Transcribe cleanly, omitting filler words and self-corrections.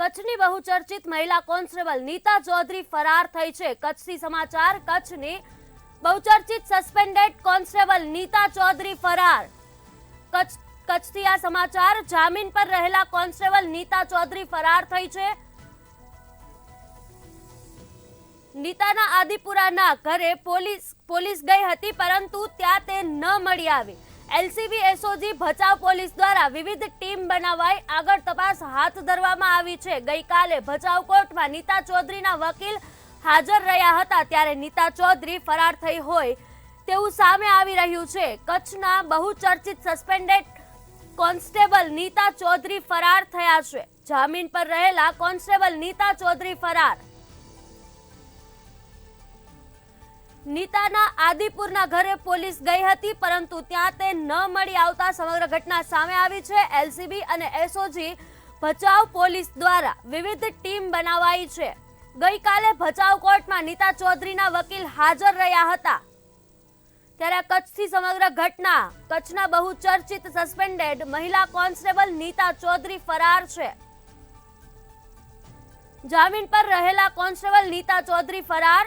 કચ્છની બહુચર્ચિત મહિલા કોન્સ્ટેબલ નીતા ચૌધરી ફરાર થઈ છે। કચ્છથી સમાચાર। કચ્છની બહુચર્ચિત સસ્પેન્ડેડ કોન્સ્ટેબલ નીતા ચૌધરી ફરાર। કચ્છથી આ સમાચાર। જામીન પર રહેલા કોન્સ્ટેબલ નીતા ચૌધરી ફરાર થઈ છે। નીતાના આદિપુરાના ઘરે પોલીસ ગઈ હતી, પરંતુ ત્યાં તે ન મળી આવી। એલસીબી એસઓજી ભચાઉ પોલીસ દ્વારા વિવિધ ટીમ બનાવાઈ આગળ તપાસ હાથ ધરવામાં આવી છે। ગઈકાલે ભચાઉ કોર્ટમાં નીતા ચૌધરીના વકીલ હાજર રહ્યા હતા, ત્યારે નીતા ચૌધરી ફરાર થઈ હોય તેવું સામે આવી રહ્યું છે। કચ્છના બહુચર્ચિત સસ્પેન્ડેડ કોન્સ્ટેબલ નીતા ચૌધરી ફરાર થયા છે। જામીન પર રહેલા કોન્સ્ટેબલ નીતા ચૌધરી ફરાર। નીતાના આદિપુરના ઘરે પોલીસ ગઈ હતી, પરંતુ ત્યાં તે ન મળી આવતા સમગ્ર ઘટના સામે આવી છે। એલસીબી અને એસઓજી ભચાઉ પોલીસ દ્વારા વિવિધ ટીમ બનાવાઈ છે। ગઈકાલે ભચાઉ કોર્ટમાં નીતા ચૌધરીના વકીલ હાજર રહ્યા હતા, ત્યારે કચ્છથી સમગ્ર ઘટના। કચ્છના બહુચર્ચિત સસ્પેન્ડેડ મહિલા કોન્સ્ટેબલ નીતા ચૌધરી ફરાર છે। જામીન પર રહેલા કોન્સ્ટેબલ નીતા ચૌધરી ફરાર।